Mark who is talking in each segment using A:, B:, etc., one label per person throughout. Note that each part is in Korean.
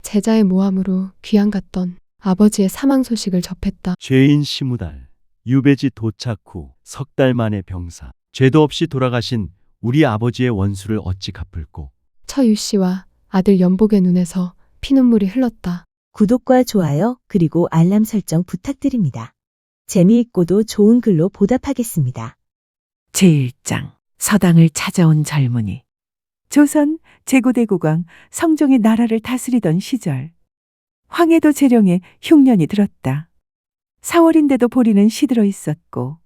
A: 제자의 모함으로 귀양 갔던 아버지의 사망 소식을 접했다.
B: 죄인 시무달, 유배지 도착 후 석 달 만에 병사. 죄도 없이 돌아가신 우리 아버지의 원수를 어찌 갚을꼬.
A: 처유 씨와 아들 연복의 눈에서 피눈물이 흘렀다.
C: 구독과 좋아요 그리고 알람 설정 부탁드립니다. 재미있고도 좋은 글로 보답하겠습니다.
D: 제1장 서당을 찾아온 젊은이. 조선 제고대국왕 성종이 나라를 다스리던 시절 황해도 재령에 흉년이 들었다. 4월인데도 보리는 시들어 있었고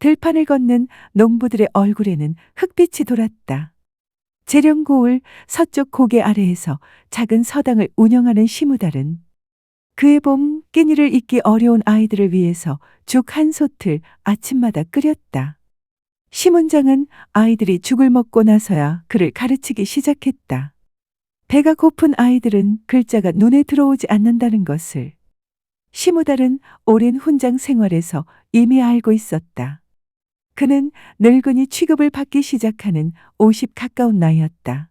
D: 들판을 걷는 농부들의 얼굴에는 흑빛이 돌았다. 재령 고을 서쪽 고개 아래에서 작은 서당을 운영하는 시무달은 그의 봄 끼니를 잊기 어려운 아이들을 위해서 죽 한 솥을 아침마다 끓였다. 시문장은 아이들이 죽을 먹고 나서야 그를 가르치기 시작했다. 배가 고픈 아이들은 글자가 눈에 들어오지 않는다는 것을 시무달은 오랜 훈장 생활에서 이미 알고 있었다. 그는 늙은이 취급을 받기 시작하는 50 가까운 나이였다.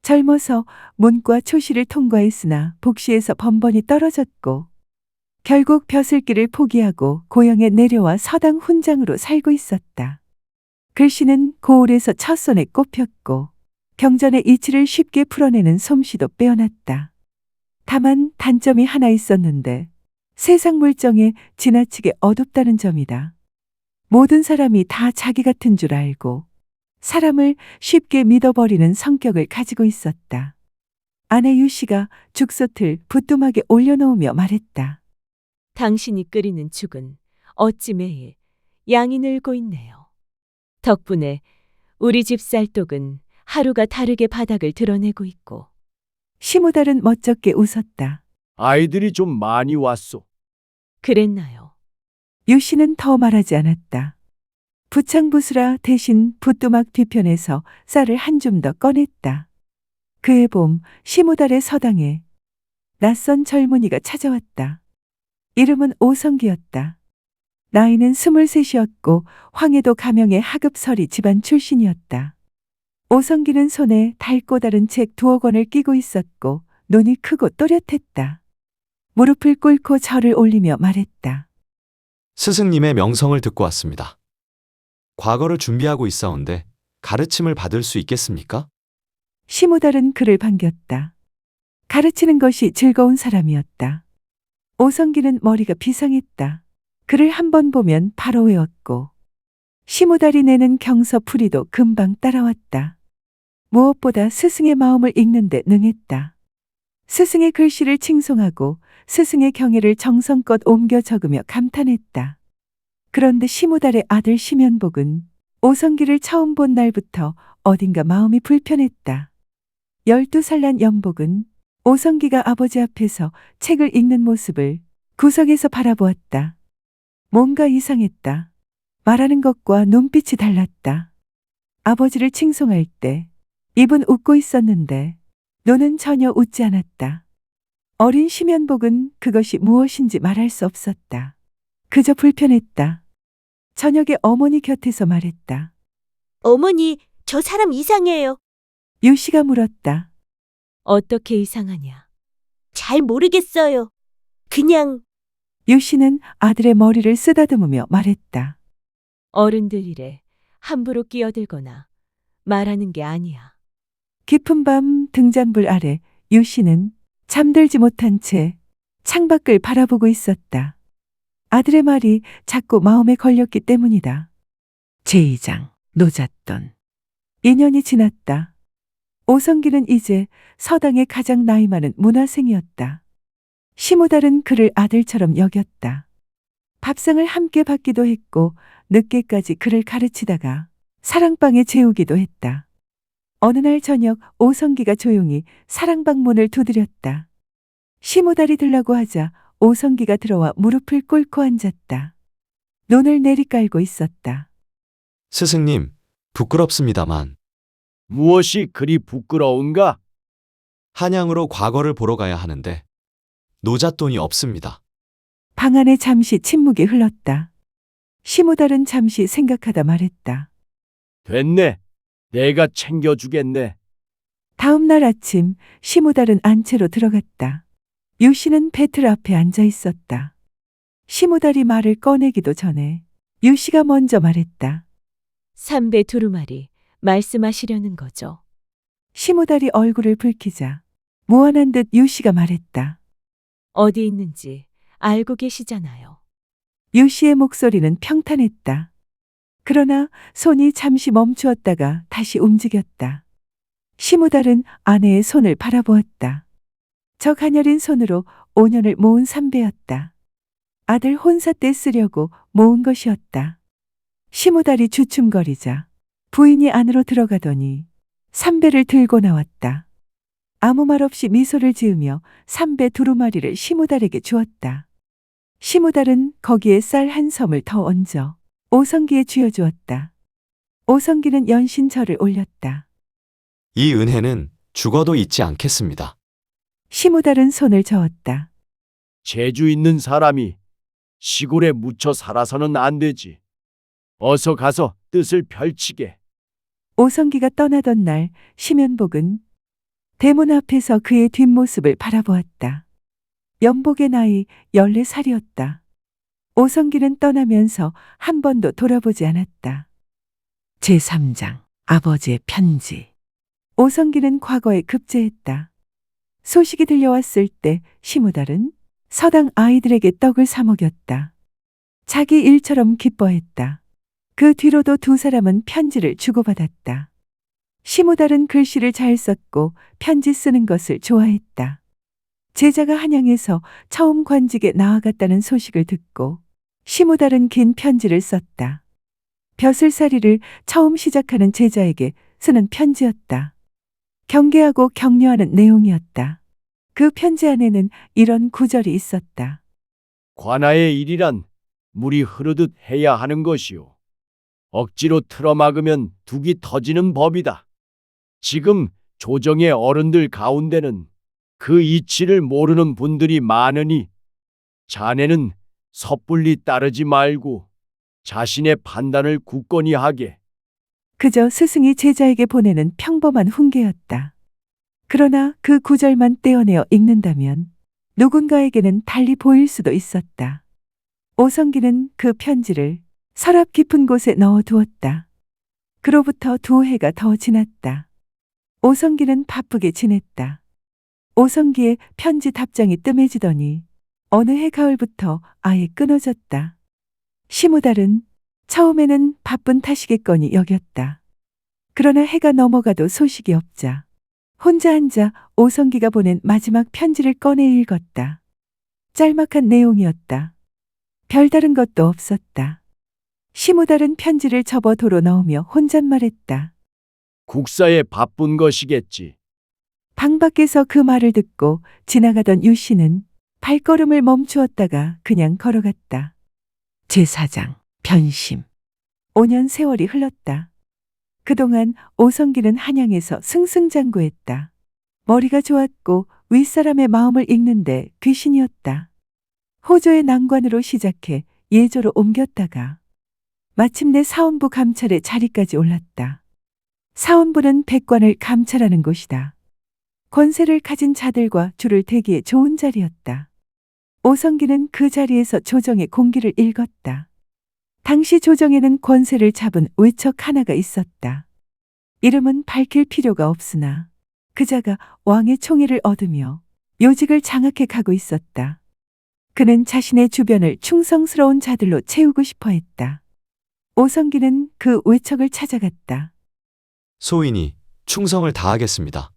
D: 젊어서 문과 초시를 통과했으나 복시에서 번번이 떨어졌고 결국 벼슬길을 포기하고 고향에 내려와 서당 훈장으로 살고 있었다. 글씨는 고을에서 첫손에 꼽혔고 경전의 이치를 쉽게 풀어내는 솜씨도 빼어났다. 다만 단점이 하나 있었는데 세상 물정에 지나치게 어둡다는 점이다. 모든 사람이 다 자기 같은 줄 알고 사람을 쉽게 믿어버리는 성격을 가지고 있었다. 아내 유씨가 죽솥을 부뚜막에 올려놓으며 말했다.
E: 당신이 끓이는 죽은 어찌 매일 양이 늘고 있네요. 덕분에 우리 집 쌀떡은 하루가 다르게 바닥을 드러내고 있고.
D: 시무달은 멋쩍게 웃었다.
B: 아이들이 좀 많이 왔소.
E: 그랬나요?
D: 유씨는 더 말하지 않았다. 부창부수라 대신 부뚜막 뒤편에서 쌀을 한 줌 더 꺼냈다. 그해 봄 시무달의 서당에 낯선 젊은이가 찾아왔다. 이름은 오성기였다. 나이는 23이었고 황해도 가명의 하급서리 집안 출신이었다. 오성기는 손에 달고 다른 책 2권을 끼고 있었고 눈이 크고 또렷했다. 무릎을 꿇고 절을 올리며 말했다.
F: 스승님의 명성을 듣고 왔습니다. 과거를 준비하고 있사온데 가르침을 받을 수 있겠습니까?
D: 시무달은 그를 반겼다. 가르치는 것이 즐거운 사람이었다. 오성기는 머리가 비상했다. 그를 한 번 보면 바로 외웠고 시무달이 내는 경서풀이도 금방 따라왔다. 무엇보다 스승의 마음을 읽는 데 능했다. 스승의 글씨를 칭송하고 스승의 경애를 정성껏 옮겨 적으며 감탄했다. 그런데 시무달의 아들 심연복은 오성기를 처음 본 날부터 어딘가 마음이 불편했다. 12살 난 연복은 오성기가 아버지 앞에서 책을 읽는 모습을 구석에서 바라보았다. 뭔가 이상했다. 말하는 것과 눈빛이 달랐다. 아버지를 칭송할 때 입은 웃고 있었는데 눈은 전혀 웃지 않았다. 어린 심연복은 그것이 무엇인지 말할 수 없었다. 그저 불편했다. 저녁에 어머니 곁에서 말했다.
G: 어머니, 저 사람 이상해요.
D: 유씨가 물었다.
E: 어떻게 이상하냐?
G: 잘 모르겠어요. 그냥
D: 유씨는 아들의 머리를 쓰다듬으며 말했다.
E: 어른들 일에 함부로 끼어들거나 말하는 게 아니야.
D: 깊은 밤 등잔불 아래 유씨는 잠들지 못한 채 창밖을 바라보고 있었다. 아들의 말이 자꾸 마음에 걸렸기 때문이다. 제2장 노잣돈. 2년이 지났다. 오성기는 이제 서당의 가장 나이 많은 문화생이었다. 시무달은 그를 아들처럼 여겼다. 밥상을 함께 받기도 했고 늦게까지 그를 가르치다가 사랑방에 재우기도 했다. 어느 날 저녁 오성기가 조용히 사랑방 문을 두드렸다. 시무달이 들라고 하자 오성기가 들어와 무릎을 꿇고 앉았다. 눈을 내리깔고 있었다.
F: 스승님, 부끄럽습니다만
B: 무엇이 그리 부끄러운가?
F: 한양으로 과거를 보러 가야 하는데 노잣돈이 없습니다.
D: 방 안에 잠시 침묵이 흘렀다. 시무달은 잠시 생각하다 말했다.
B: 됐네. 내가 챙겨주겠네.
D: 다음 날 아침 시무달은 안채로 들어갔다. 유 씨는 배틀 앞에 앉아 있었다. 시무달이 말을 꺼내기도 전에 유 씨가 먼저 말했다.
E: 삼배 두루마리 말씀하시려는 거죠.
D: 시무달이 얼굴을 붉히자 무안한 듯 유 씨가 말했다.
E: 어디 있는지 알고 계시잖아요.
D: 유 씨의 목소리는 평탄했다. 그러나 손이 잠시 멈추었다가 다시 움직였다. 시무달은 아내의 손을 바라보았다. 저 가녀린 손으로 5년을 모은 삼배였다. 아들 혼사 때 쓰려고 모은 것이었다. 시무달이 주춤거리자 부인이 안으로 들어가더니 삼배를 들고 나왔다. 아무 말 없이 미소를 지으며 삼배 두루마리를 시무달에게 주었다. 시무달은 거기에 쌀 한 섬을 더 얹어 오성기에 쥐어주었다. 오성기는 연신절을 올렸다.
F: 이 은혜는 죽어도 잊지 않겠습니다.
D: 시무달은 손을 저었다.
B: 재주 있는 사람이 시골에 묻혀 살아서는 안 되지. 어서 가서 뜻을 펼치게.
D: 오성기가 떠나던 날 심연복은 대문 앞에서 그의 뒷모습을 바라보았다. 연복의 나이 14살이었다. 오성기는 떠나면서 한 번도 돌아보지 않았다. 제3장 아버지의 편지. 오성기는 과거에 급제했다. 소식이 들려왔을 때 시무달은 서당 아이들에게 떡을 사 먹였다. 자기 일처럼 기뻐했다. 그 뒤로도 두 사람은 편지를 주고받았다. 시무달은 글씨를 잘 썼고 편지 쓰는 것을 좋아했다. 제자가 한양에서 처음 관직에 나아갔다는 소식을 듣고 시무달은 긴 편지를 썼다. 벼슬살이를 처음 시작하는 제자에게 쓰는 편지였다. 경계하고 격려하는 내용이었다. 그 편지 안에는 이런 구절이 있었다.
B: 관아의 일이란 물이 흐르듯 해야 하는 것이요. 억지로 틀어막으면 둑이 터지는 법이다. 지금 조정의 어른들 가운데는 그 이치를 모르는 분들이 많으니 자네는 섣불리 따르지 말고 자신의 판단을 굳건히 하게.
D: 그저 스승이 제자에게 보내는 평범한 훈계였다. 그러나 그 구절만 떼어내어 읽는다면 누군가에게는 달리 보일 수도 있었다. 오성기는 그 편지를 서랍 깊은 곳에 넣어두었다. 그로부터 2해가 더 지났다. 오성기는 바쁘게 지냈다. 오성기의 편지 답장이 뜸해지더니 어느 해 가을부터 아예 끊어졌다. 시무달은 처음에는 바쁜 탓이겠거니 여겼다. 그러나 해가 넘어가도 소식이 없자 혼자 앉아 오성기가 보낸 마지막 편지를 꺼내 읽었다. 짤막한 내용이었다. 별다른 것도 없었다. 시무달은 편지를 접어 도로 넣으며 혼잣말했다.
B: 국사에 바쁜 것이겠지.
D: 방 밖에서 그 말을 듣고 지나가던 유 씨는 발걸음을 멈추었다가 그냥 걸어갔다. 제4장 변심. 5년 세월이 흘렀다. 그동안 오성기는 한양에서 승승장구했다. 머리가 좋았고 윗사람의 마음을 읽는데 귀신이었다. 호조의 난관으로 시작해 예조로 옮겼다가 마침내 사원부 감찰의 자리까지 올랐다. 사원부는 백관을 감찰하는 곳이다. 권세를 가진 자들과 줄을 대기에 좋은 자리였다. 오성기는 그 자리에서 조정의 공기를 읽었다. 당시 조정에는 권세를 잡은 외척 하나가 있었다. 이름은 밝힐 필요가 없으나 그자가 왕의 총애를 얻으며 요직을 장악해 가고 있었다. 그는 자신의 주변을 충성스러운 자들로 채우고 싶어 했다. 오성기는 그 외척을 찾아갔다.
F: 소인이 충성을 다하겠습니다.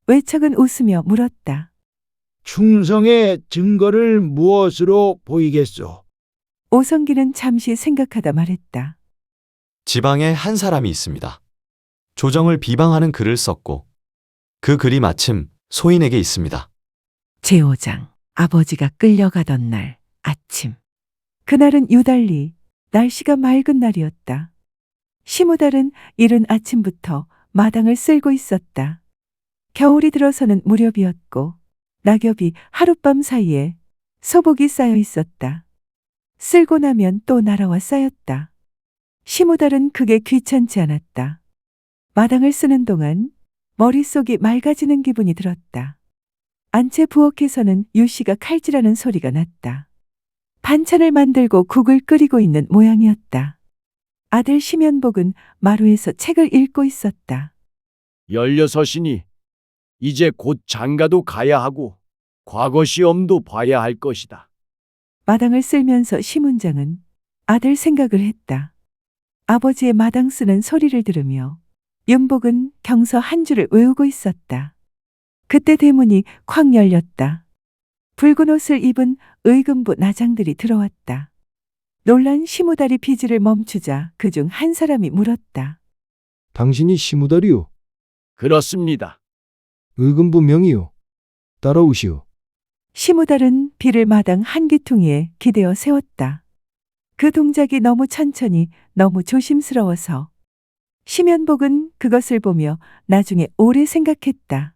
D: 외척은 웃으며 물었다.
H: 충성의 증거를 무엇으로 보이겠소?
D: 오성기는 잠시 생각하다 말했다.
F: 지방에 한 사람이 있습니다. 조정을 비방하는 글을 썼고 그 글이 마침 소인에게 있습니다.
D: 제5장 아버지가 끌려가던 날 아침. 그날은 유달리 날씨가 맑은 날이었다. 시무달은 이른 아침부터 마당을 쓸고 있었다. 겨울이 들어서는 무렵이었고 낙엽이 하룻밤 사이에 소복이 쌓여 있었다. 쓸고 나면 또 날아와 쌓였다. 시무달은 그게 귀찮지 않았다. 마당을 쓰는 동안 머릿속이 맑아지는 기분이 들었다. 안채 부엌에서는 유 씨가 칼질하는 소리가 났다. 반찬을 만들고 국을 끓이고 있는 모양이었다. 아들 심연복은 마루에서 책을 읽고 있었다.
B: 16이니 이제 곧 장가도 가야 하고 과거 시험도 봐야 할 것이다.
D: 마당을 쓸면서 심은장은 아들 생각을 했다. 아버지의 마당 쓰는 소리를 들으며 윤복은 경서 한 줄을 외우고 있었다. 그때 대문이 콱 열렸다. 붉은 옷을 입은 의금부 나장들이 들어왔다. 놀란 시무다리 비지를 멈추자 그중 한 사람이 물었다.
H: 당신이 시무다리요?
B: 그렇습니다.
H: 의금부 명이요. 따라오시오.
D: 시무달은 비를 마당 한 귀퉁이에 기대어 세웠다. 그 동작이 너무 천천히 너무 조심스러워서 심연복은 그것을 보며 나중에 오래 생각했다.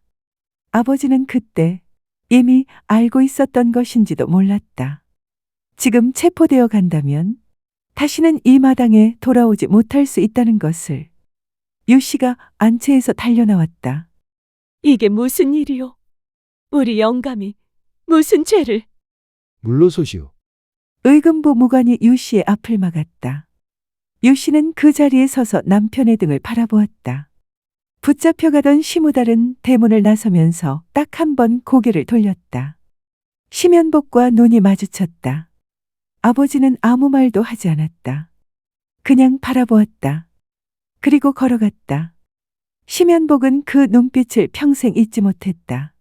D: 아버지는 그때 이미 알고 있었던 것인지도 몰랐다. 지금 체포되어 간다면 다시는 이 마당에 돌아오지 못할 수 있다는 것을. 유 씨가 안채에서 달려나왔다.
E: 이게 무슨 일이오? 우리 영감이 무슨 죄를?
H: 물러서시오.
D: 의금부 무관이 유 씨의 앞을 막았다. 유 씨는 그 자리에 서서 남편의 등을 바라보았다. 붙잡혀가던 시무달은 대문을 나서면서 딱 한 번 고개를 돌렸다. 심연복과 눈이 마주쳤다. 아버지는 아무 말도 하지 않았다. 그냥 바라보았다. 그리고 걸어갔다. 심연복은 그 눈빛을 평생 잊지 못했다.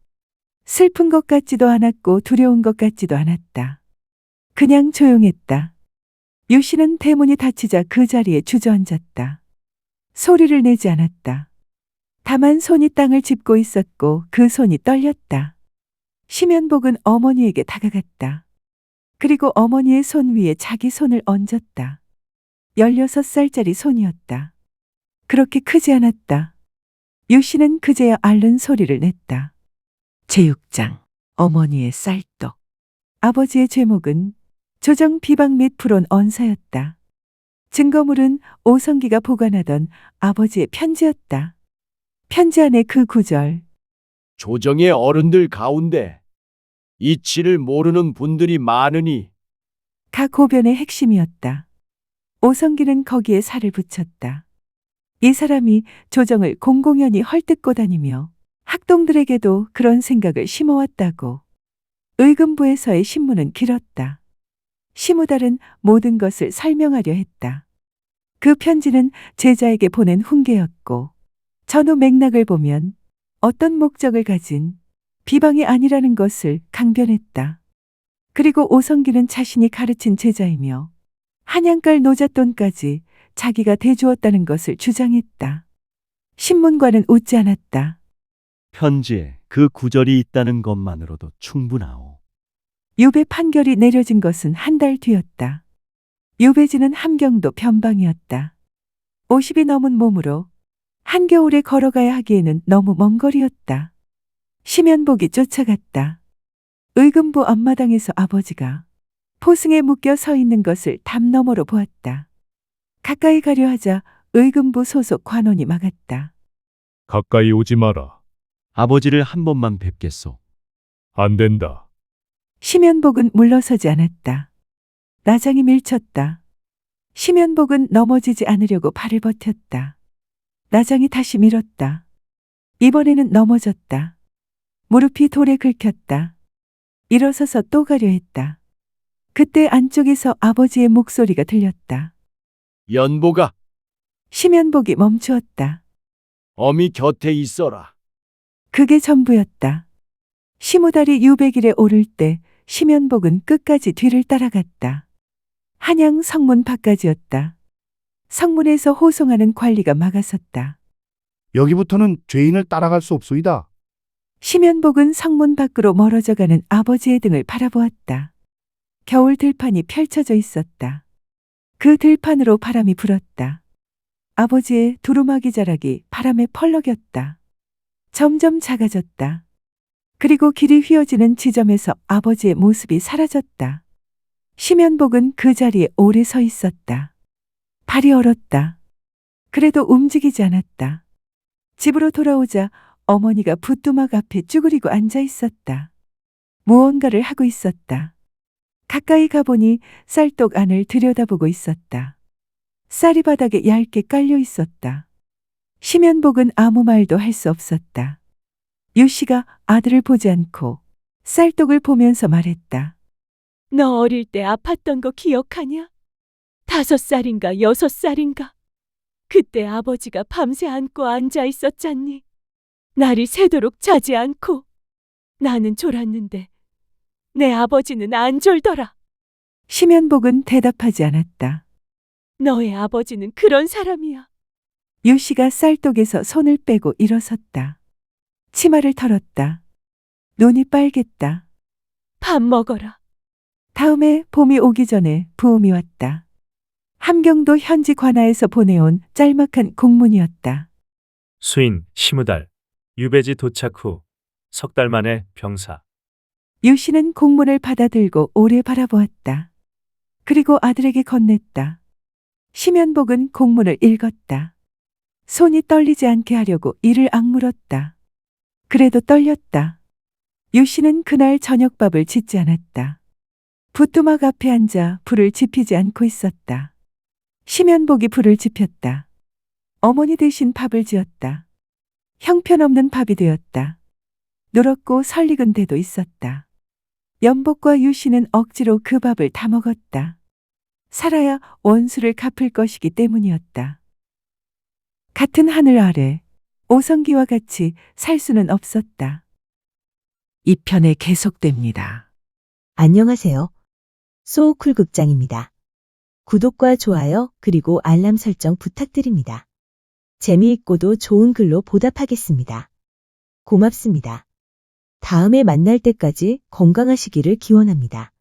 D: 슬픈 것 같지도 않았고 두려운 것 같지도 않았다. 그냥 조용했다. 유 씨는 대문이 닫히자 그 자리에 주저앉았다. 소리를 내지 않았다. 다만 손이 땅을 짚고 있었고 그 손이 떨렸다. 심연복은 어머니에게 다가갔다. 그리고 어머니의 손 위에 자기 손을 얹었다. 16살짜리 손이었다. 그렇게 크지 않았다. 유 씨는 그제야 앓는 소리를 냈다. 제6장 어머니의 쌀떡. 아버지의 죄목은 조정 비방 및 불온 언사였다. 증거물은 오성기가 보관하던 아버지의 편지였다. 편지 안에 그 구절.
B: 조정의 어른들 가운데 이치를 모르는 분들이 많으니
D: 가 고변의 핵심이었다. 오성기는 거기에 살을 붙였다. 이 사람이 조정을 공공연히 헐뜯고 다니며 학동들에게도 그런 생각을 심어왔다고. 의금부에서의 신문은 길었다. 시무달은 모든 것을 설명하려 했다. 그 편지는 제자에게 보낸 훈계였고 전후 맥락을 보면 어떤 목적을 가진 비방이 아니라는 것을 강변했다. 그리고 오성기는 자신이 가르친 제자이며 한양갈 노잣돈까지 자기가 대주었다는 것을 주장했다. 신문과는 웃지 않았다.
B: 편지에 그 구절이 있다는 것만으로도 충분하오.
D: 유배 판결이 내려진 것은 한 달 뒤였다. 유배지는 함경도 변방이었다. 50이 넘은 몸으로 한겨울에 걸어가야 하기에는 너무 먼 거리였다. 심연복이 쫓아갔다. 의금부 앞마당에서 아버지가 포승에 묶여 서 있는 것을 담 너머로 보았다. 가까이 가려 하자 의금부 소속 관원이 막았다.
I: 가까이 오지 마라.
B: 아버지를 한 번만 뵙겠소.
I: 안 된다.
D: 심연복은 물러서지 않았다. 나장이 밀쳤다. 심연복은 넘어지지 않으려고 발을 버텼다. 나장이 다시 밀었다. 이번에는 넘어졌다. 무릎이 돌에 긁혔다. 일어서서 또 가려 했다. 그때 안쪽에서 아버지의 목소리가 들렸다.
B: 연보가
D: 심연복이 멈추었다.
B: 어미 곁에 있어라.
D: 그게 전부였다. 시무달이 유백일에 오를 때 심연복은 끝까지 뒤를 따라갔다. 한양 성문 밖까지였다. 성문에서 호송하는 관리가 막아섰다.
J: 여기부터는 죄인을 따라갈 수 없소이다.
D: 심연복은 성문 밖으로 멀어져가는 아버지의 등을 바라보았다. 겨울 들판이 펼쳐져 있었다. 그 들판으로 바람이 불었다. 아버지의 두루마기 자락이 바람에 펄럭였다. 점점 작아졌다. 그리고 길이 휘어지는 지점에서 아버지의 모습이 사라졌다. 심연복은 그 자리에 오래 서 있었다. 발이 얼었다. 그래도 움직이지 않았다. 집으로 돌아오자 어머니가 부뚜막 앞에 쭈그리고 앉아 있었다. 무언가를 하고 있었다. 가까이 가보니 쌀떡 안을 들여다보고 있었다. 쌀이 바닥에 얇게 깔려 있었다. 심연복은 아무 말도 할 수 없었다. 유 씨가 아들을 보지 않고 쌀떡을 보면서 말했다.
E: 너 어릴 때 아팠던 거 기억하냐? 5살인가 6살인가? 그때 아버지가 밤새 안고 앉아 있었잖니. 날이 새도록 자지 않고. 나는 졸았는데 내 아버지는 안 졸더라.
D: 심연복은 대답하지 않았다.
E: 너의 아버지는 그런 사람이야.
D: 유 씨가 쌀떡에서 손을 빼고 일어섰다. 치마를 털었다. 눈이 빨갰다.
E: 밥 먹어라.
D: 다음에 봄이 오기 전에 부음이 왔다. 함경도 현지 관아에서 보내온 짤막한 공문이었다.
K: 수인 시무달 유배지 도착 후 석 달 만에 병사.
D: 유 씨는 공문을 받아들고 오래 바라보았다. 그리고 아들에게 건넸다. 심연복은 공문을 읽었다. 손이 떨리지 않게 하려고 이를 악물었다. 그래도 떨렸다. 유 씨는 그날 저녁밥을 짓지 않았다. 부뚜막 앞에 앉아 불을 지피지 않고 있었다. 심연복이 불을 지폈다. 어머니 대신 밥을 지었다. 형편없는 밥이 되었다. 누렇고 설익은 데도 있었다. 연복과 유 씨는 억지로 그 밥을 다 먹었다. 살아야 원수를 갚을 것이기 때문이었다. 같은 하늘 아래 오성기와 같이 살 수는 없었다. 2편에 계속됩니다.
C: 안녕하세요. 소우쿨 극장입니다. 구독과 좋아요 그리고 알람 설정 부탁드립니다. 재미있고도 좋은 글로 보답하겠습니다. 고맙습니다. 다음에 만날 때까지 건강하시기를 기원합니다.